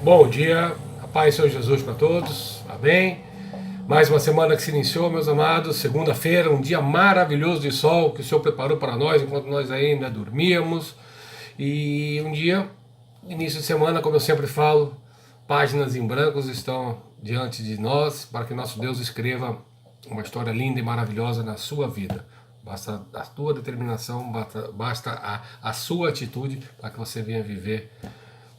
Bom dia, a paz do Senhor Jesus para todos, amém? Mais uma semana que se iniciou, meus amados, segunda-feira, um dia maravilhoso de sol que o Senhor preparou para nós enquanto nós ainda dormíamos. E um dia, início de semana, como eu sempre falo, páginas em brancos estão diante de nós para que nosso Deus escreva uma história linda e maravilhosa na sua vida. Basta a tua determinação, basta a sua atitude para que você venha viver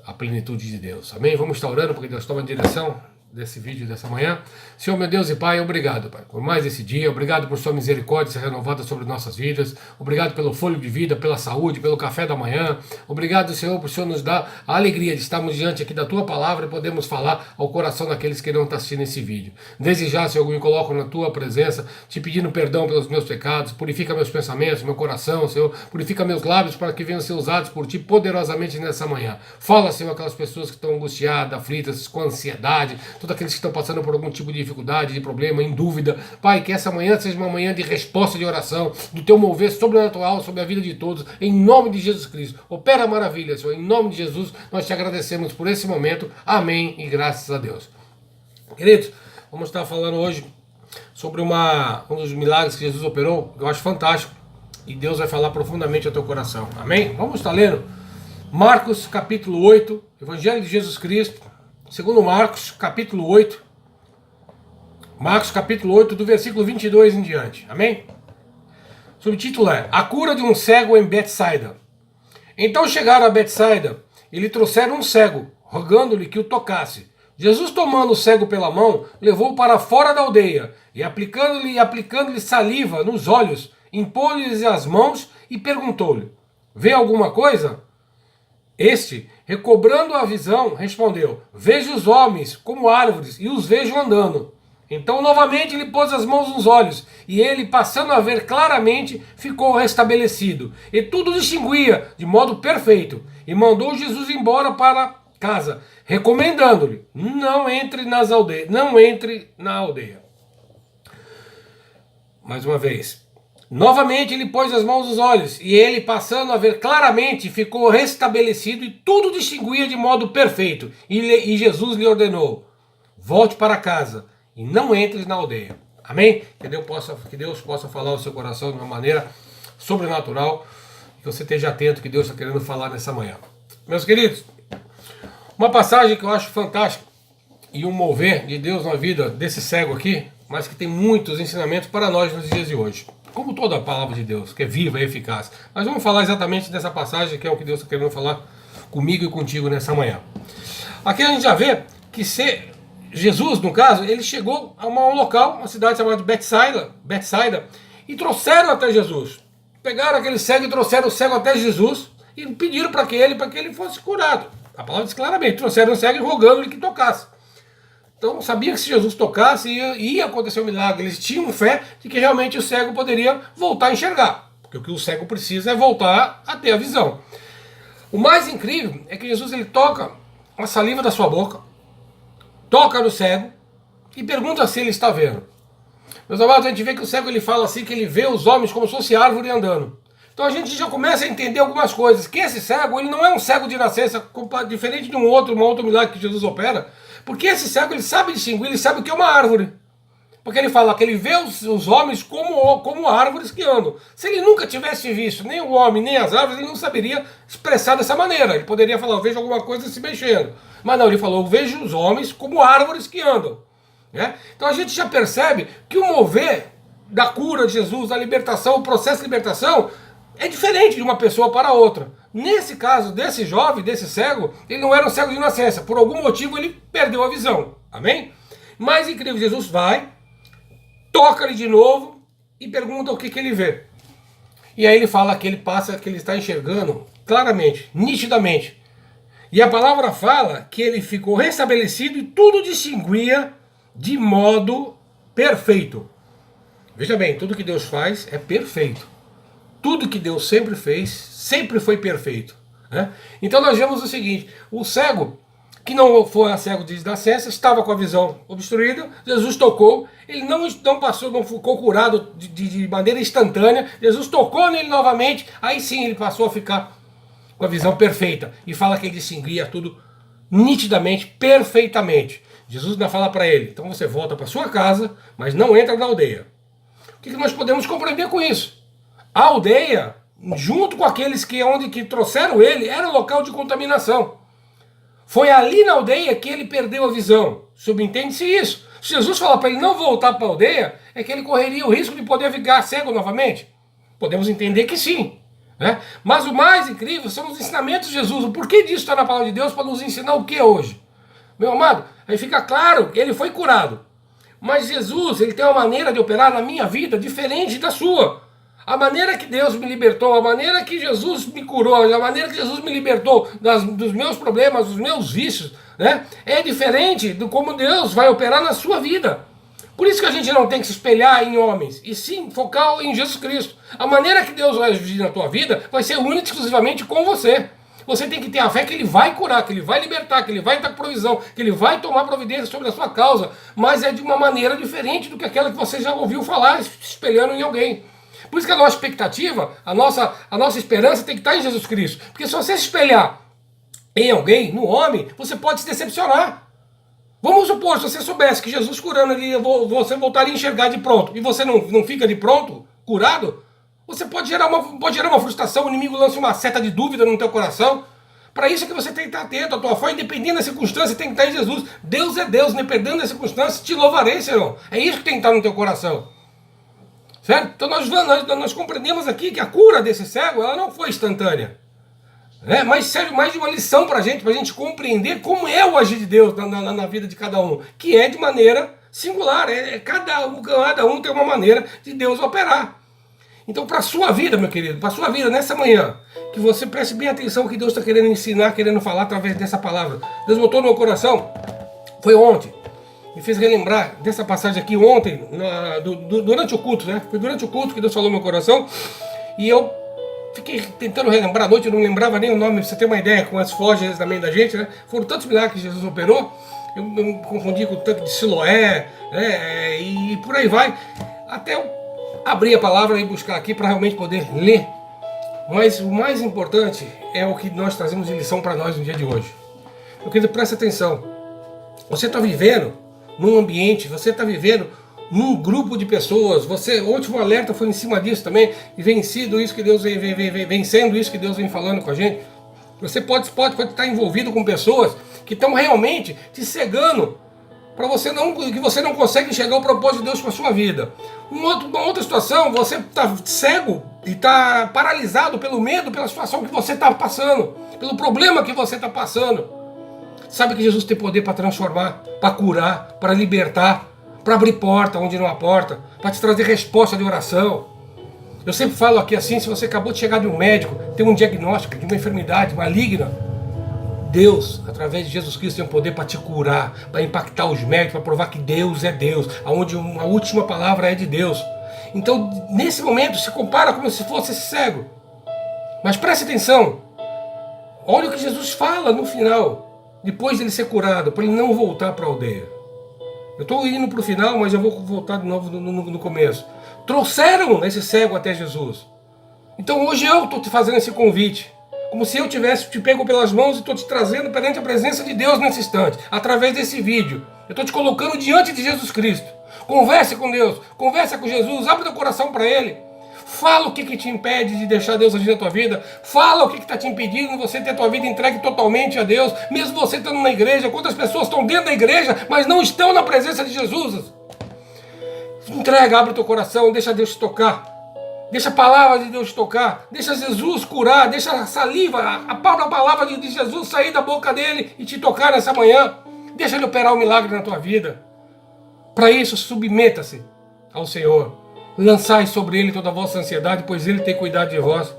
a plenitude de Deus. Amém? Vamos estar orando porque Deus toma a direção desse vídeo dessa manhã. Senhor, meu Deus e Pai, obrigado, Pai, por mais esse dia. Obrigado por sua misericórdia ser renovada sobre nossas vidas. Obrigado pelo fôlego de vida, pela saúde, pelo café da manhã. Obrigado, Senhor, por o Senhor nos dar a alegria de estarmos diante aqui da tua palavra e podemos falar ao coração daqueles que não estão assistindo esse vídeo. Desde já, Senhor, eu me coloco na tua presença, te pedindo perdão pelos meus pecados. Purifica meus pensamentos, meu coração, Senhor. Purifica meus lábios para que venham ser usados por ti poderosamente nessa manhã. Fala, Senhor, aquelas pessoas que estão angustiadas, aflitas, com ansiedade, todos aqueles que estão passando por algum tipo de dificuldade, de problema, em dúvida. Pai, que essa manhã seja uma manhã de resposta de oração, do teu mover sobrenatural sobre a vida de todos, em nome de Jesus Cristo. Opera maravilha, Senhor, em nome de Jesus, nós te agradecemos por esse momento. Amém e graças a Deus. Queridos, vamos estar falando hoje sobre um dos milagres que Jesus operou, que eu acho fantástico, e Deus vai falar profundamente ao teu coração. Amém? Vamos estar lendo Marcos capítulo 8, Evangelho de Jesus Cristo, segundo Marcos, capítulo 8. Marcos, capítulo 8, do versículo 22 em diante. Amém? O subtítulo é A cura de um cego em Betsaida. Então chegaram a Betsaida e lhe trouxeram um cego, rogando-lhe que o tocasse. Jesus, tomando o cego pela mão, levou-o para fora da aldeia e aplicando-lhe saliva nos olhos, impôs-lhe as mãos e perguntou-lhe: Vê alguma coisa? Este, recobrando a visão, respondeu: Vejo os homens como árvores e os vejo andando. Então novamente ele pôs as mãos nos olhos, e ele, passando a ver claramente, ficou restabelecido, e tudo distinguia de modo perfeito, e mandou Jesus embora para casa, recomendando-lhe: não entre na aldeia. Mais uma vez. Novamente ele pôs as mãos nos olhos, e ele, passando a ver claramente, ficou restabelecido, e tudo distinguia de modo perfeito. E Jesus lhe ordenou: volte para casa e não entre na aldeia. Amém? Que Deus possa falar ao seu coração de uma maneira sobrenatural, que você esteja atento que Deus está querendo falar nessa manhã. Meus queridos, uma passagem que eu acho fantástica e um mover de Deus na vida desse cego aqui, mas que tem muitos ensinamentos para nós nos dias de hoje. Como toda a palavra de Deus, que é viva e eficaz. Mas vamos falar exatamente dessa passagem, que é o que Deus está querendo falar comigo e contigo nessa manhã. Aqui a gente já vê que Jesus, no caso, ele chegou a um local, uma cidade chamada de Betsaida, e trouxeram até Jesus. Pegaram aquele cego e trouxeram o cego até Jesus e pediram para que ele fosse curado. A palavra diz claramente: trouxeram o cego e rogando-lhe que tocasse. Então sabia que se Jesus tocasse ia acontecer um milagre. Eles tinham fé de que realmente o cego poderia voltar a enxergar. Porque o que o cego precisa é voltar a ter a visão. O mais incrível é que Jesus ele toca a saliva da sua boca, toca no cego e pergunta se ele está vendo. Meus amados, a gente vê que o cego ele fala assim, que ele vê os homens como se fosse árvore andando. Então a gente já começa a entender algumas coisas. Que esse cego ele não é um cego de nascença, diferente de um outro milagre que Jesus opera. Porque esse cego ele sabe distinguir, ele sabe o que é uma árvore. Porque ele fala que ele vê os homens como árvores que andam. Se ele nunca tivesse visto nem o homem, nem as árvores, ele não saberia expressar dessa maneira. Ele poderia falar: eu vejo alguma coisa se mexendo. Mas não, ele falou: eu vejo os homens como árvores que andam. Né? Então a gente já percebe que o mover da cura de Jesus, da libertação, o processo de libertação, é diferente de uma pessoa para outra. Nesse caso, desse jovem, desse cego, ele não era um cego de nascença. Por algum motivo ele perdeu a visão. Amém? Mais incrível, Jesus vai, toca-lhe de novo e pergunta o que ele vê. E aí ele fala que ele está enxergando claramente, nitidamente. E a palavra fala que ele ficou restabelecido e tudo distinguia de modo perfeito. Veja bem, tudo que Deus faz é perfeito. Tudo que Deus sempre fez, sempre foi perfeito. Né? Então nós vemos o seguinte: o cego, que não foi cego de nascença, estava com a visão obstruída, Jesus tocou, ele não ficou curado de maneira instantânea, Jesus tocou nele novamente, aí sim ele passou a ficar com a visão perfeita, e fala que ele distinguia tudo nitidamente, perfeitamente. Jesus ainda fala para ele, então você volta para sua casa, mas não entra na aldeia. O que nós podemos compreender com isso? A aldeia, junto com aqueles que trouxeram ele, era um local de contaminação. Foi ali na aldeia que ele perdeu a visão. Subentende-se isso. Se Jesus falar para ele não voltar para a aldeia, é que ele correria o risco de poder ficar cego novamente. Podemos entender que sim. Né? Mas o mais incrível são os ensinamentos de Jesus. O porquê disso está na palavra de Deus para nos ensinar o que hoje? Meu amado, aí fica claro que ele foi curado. Mas Jesus, ele tem uma maneira de operar na minha vida diferente da sua. A maneira que Deus me libertou, a maneira que Jesus me curou, a maneira que Jesus me libertou dos meus problemas, dos meus vícios, né? É diferente do como Deus vai operar na sua vida. Por isso que a gente não tem que se espelhar em homens, e sim focar em Jesus Cristo. A maneira que Deus vai agir na tua vida vai ser única e exclusivamente com você. Você tem que ter a fé que Ele vai curar, que Ele vai libertar, que Ele vai dar provisão, que Ele vai tomar providência sobre a sua causa, mas é de uma maneira diferente do que aquela que você já ouviu falar, se espelhando em alguém. Por isso que a nossa expectativa, a nossa esperança tem que estar em Jesus Cristo. Porque se você se espelhar em alguém, no homem, você pode se decepcionar. Vamos supor, se você soubesse que Jesus curando ali, você voltaria a enxergar de pronto, e você não fica de pronto, curado, você pode gerar uma frustração, o inimigo lança uma seta de dúvida no teu coração. Para isso é que você tem que estar atento, a tua fé, independente da circunstância, tem que estar em Jesus. Deus é Deus, independente da circunstância, te louvarei, Senhor. É isso que tem que estar no teu coração. Certo? Então nós compreendemos aqui que a cura desse cego, ela não foi instantânea. Né? Mas serve mais de uma lição para a gente compreender como é o agir de Deus na vida de cada um, que é de maneira singular. Cada um tem uma maneira de Deus operar. Então, para a sua vida, meu querido, para a sua vida nessa manhã, que você preste bem atenção ao que Deus está querendo ensinar, querendo falar através dessa palavra. Deus botou no meu coração, foi ontem, me fez relembrar dessa passagem aqui ontem, durante o culto, né? Foi durante o culto que Deus falou no meu coração, e eu fiquei tentando relembrar à noite, eu não lembrava nem o nome, pra você ter uma ideia, com as foges da mente da gente, né? Foram tantos milagres que Jesus operou, eu me confundi com o tanque de Siloé, né? E por aí vai, até eu abrir a palavra e buscar aqui para realmente poder ler. Mas o mais importante é o que nós trazemos de lição para nós no dia de hoje. Meu querido, presta atenção. Você está vivendo num ambiente, você está vivendo num grupo de pessoas. Ontem o alerta foi em cima disso também, e vencendo isso que Deus vem falando com a gente. Você pode estar envolvido com pessoas que estão realmente te cegando, que você não consegue enxergar o propósito de Deus para a sua vida. Uma outra situação, você está cego e está paralisado pelo medo, pela situação que você está passando, pelo problema que você está passando. Sabe que Jesus tem poder para transformar, para curar, para libertar, para abrir porta onde não há porta, para te trazer resposta de oração. Eu sempre falo aqui assim, se você acabou de chegar de um médico, tem um diagnóstico de uma enfermidade maligna, Deus, através de Jesus Cristo, tem o poder para te curar, para impactar os médicos, para provar que Deus é Deus, aonde a última palavra é de Deus. Então, nesse momento, se compara como se fosse cego. Mas preste atenção, olha o que Jesus fala no final, depois dele ser curado, para ele não voltar para a aldeia. Eu estou indo para o final, mas eu vou voltar de novo no começo. Trouxeram esse cego até Jesus. Então hoje eu estou te fazendo esse convite, como se eu tivesse te pego pelas mãos e estou te trazendo perante a presença de Deus nesse instante, através desse vídeo. Eu estou te colocando diante de Jesus Cristo. Converse com Deus, converse com Jesus, abre teu coração para Ele. Fala o que te impede de deixar Deus agir na tua vida. Fala o que está te impedindo de você ter a tua vida entregue totalmente a Deus, mesmo você estando na igreja. Quantas pessoas estão dentro da igreja, mas não estão na presença de Jesus? Entrega, abre teu coração, deixa Deus te tocar. Deixa a palavra de Deus tocar, deixa Jesus curar, deixa a saliva, a palavra de Jesus sair da boca dele e te tocar nessa manhã. Deixa ele operar um milagre na tua vida. Para isso, submeta-se ao Senhor. Lançai sobre ele toda a vossa ansiedade, pois ele tem cuidado de vós.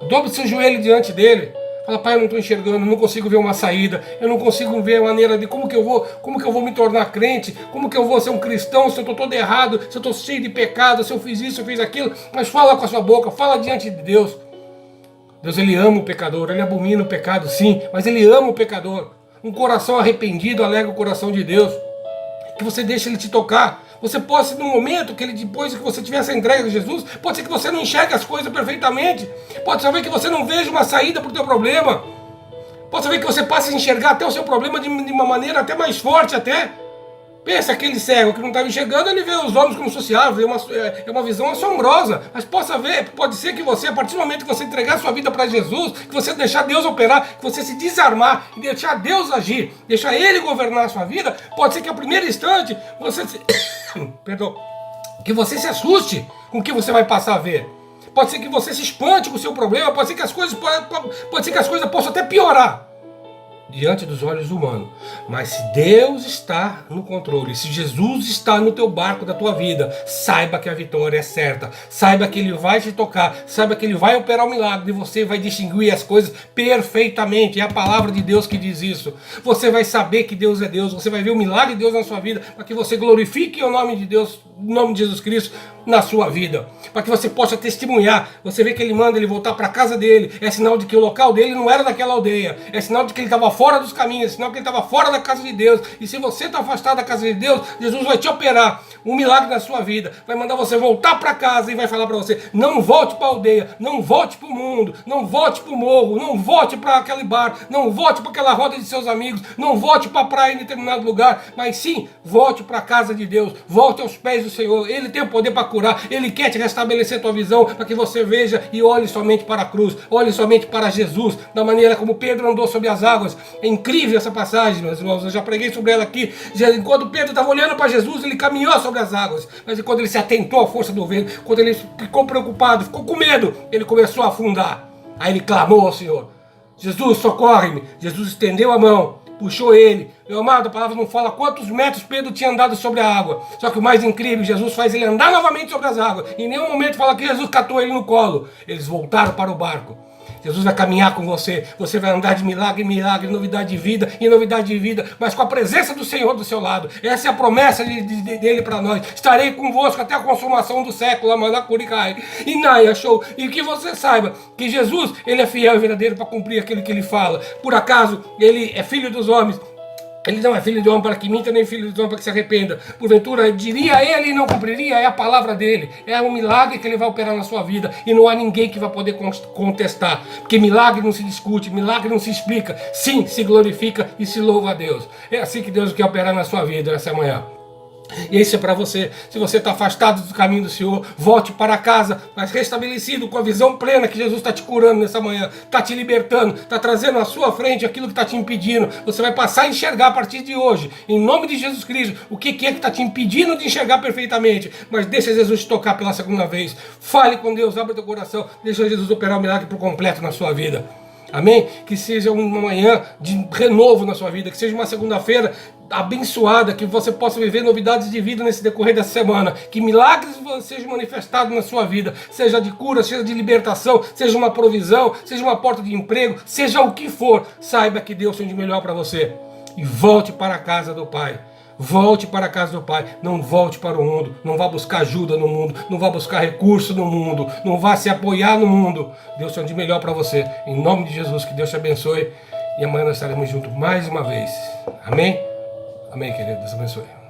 Dobre seu joelho diante dele. Fala, Pai, eu não estou enxergando, não consigo ver uma saída, eu não consigo ver a maneira de como que eu vou me tornar crente, como que eu vou ser um cristão, se eu estou todo errado, se eu estou cheio de pecado, se eu fiz isso, se eu fiz aquilo. Mas fala com a sua boca, fala diante de Deus. Deus, ele ama o pecador, ele abomina o pecado, sim, mas ele ama o pecador. Um coração arrependido alegra o coração de Deus. Que você deixe ele te tocar. Você pode ser num momento que ele, depois que você tiver essa entrega de Jesus, pode ser que você não enxergue as coisas perfeitamente. Pode ser que você não veja uma saída para o teu problema. Possa ver que você passe a enxergar até o seu problema de uma maneira até mais forte até. Pensa aquele cego que não estava enxergando, ele vê os homens como sociáveis, é uma visão assombrosa. Mas possa ver, pode ser que você, a partir do momento que você entregar sua vida para Jesus, que você deixar Deus operar, que você se desarmar e deixar Deus agir, deixar Ele governar a sua vida, pode ser que a primeiro instante você se... Perdão, que você se assuste com o que você vai passar a ver. Pode ser que você se espante com o seu problema, pode ser que as coisas possam até piorar diante dos olhos humanos. Mas se Deus está no controle, se Jesus está no teu barco da tua vida, saiba que a vitória é certa, saiba que Ele vai te tocar, saiba que Ele vai operar o milagre e você vai distinguir as coisas perfeitamente. É a palavra de Deus que diz isso. Você vai saber que Deus é Deus, você vai ver o milagre de Deus na sua vida, para que você glorifique o nome de Deus, o nome de Jesus Cristo na sua vida, para que você possa testemunhar. Você vê que Ele manda ele voltar para a casa dele, é sinal de que o local dele não era daquela aldeia, é sinal de que ele estava fora dos caminhos, é sinal que ele estava fora da casa de Deus. E se você está afastado da casa de Deus, Jesus vai te operar um milagre na sua vida, vai mandar você voltar para casa e vai falar para você: não volte para a aldeia, não volte para o mundo, não volte para o morro, não volte para aquele bar, não volte para aquela roda de seus amigos, não volte para a praia em determinado lugar, mas sim, volte para a casa de Deus, volte aos pés do Senhor. Ele tem o poder para curar, Ele quer te restabelecer a tua visão, para que você veja e olhe somente para a cruz, olhe somente para Jesus, da maneira como Pedro andou sobre as águas. É incrível essa passagem, meus irmãos, eu já preguei sobre ela aqui. Enquanto Pedro estava olhando para Jesus, ele caminhou sobre as águas, mas quando ele se atentou à força do vento, quando ele ficou preocupado, ficou com medo, ele começou a afundar. Aí ele clamou ao Senhor: Jesus, socorre-me. Jesus estendeu a mão, puxou ele. Meu amado, a palavra não fala quantos metros Pedro tinha andado sobre a água. Só que o mais incrível, Jesus faz ele andar novamente sobre as águas. Em nenhum momento fala que Jesus catou ele no colo. Eles voltaram para o barco. Jesus vai caminhar com você. Você vai andar de milagre em milagre, novidade de vida em novidade de vida, mas com a presença do Senhor do seu lado. Essa é a promessa dele para nós. Estarei convosco até a consumação do século. E Naya, show. E que você saiba que Jesus, Ele é fiel e verdadeiro para cumprir aquilo que Ele fala. Por acaso, Ele é filho dos homens. Ele não é filho de homem para que minta, nem filho de homem para que se arrependa. Porventura, diria ele e não cumpriria, é a palavra dele. É um milagre que ele vai operar na sua vida. E não há ninguém que vai poder contestar. Porque milagre não se discute, milagre não se explica. Sim, se glorifica e se louva a Deus. É assim que Deus quer operar na sua vida nessa manhã. E isso é para você. Se você está afastado do caminho do Senhor, volte para casa, mas restabelecido, com a visão plena que Jesus está te curando nessa manhã, está te libertando, está trazendo à sua frente aquilo que está te impedindo. Você vai passar a enxergar a partir de hoje, em nome de Jesus Cristo, o que é que está te impedindo de enxergar perfeitamente. Mas deixa Jesus te tocar pela segunda vez. Fale com Deus, abre teu coração, deixa Jesus operar o milagre por completo na sua vida. Amém? Que seja uma manhã de renovo na sua vida, que seja uma segunda-feira abençoada, que você possa viver novidades de vida nesse decorrer dessa semana, que milagres sejam manifestados na sua vida, seja de cura, seja de libertação, seja uma provisão, seja uma porta de emprego, seja o que for, saiba que Deus tem de melhor para você. E volte para a casa do Pai. Volte para a casa do Pai, não volte para o mundo, não vá buscar ajuda no mundo, não vá buscar recurso no mundo, não vá se apoiar no mundo. Deus tem de melhor para você. Em nome de Jesus, que Deus te abençoe. E amanhã nós estaremos juntos mais uma vez. Amém? Amém, querido. Deus abençoe.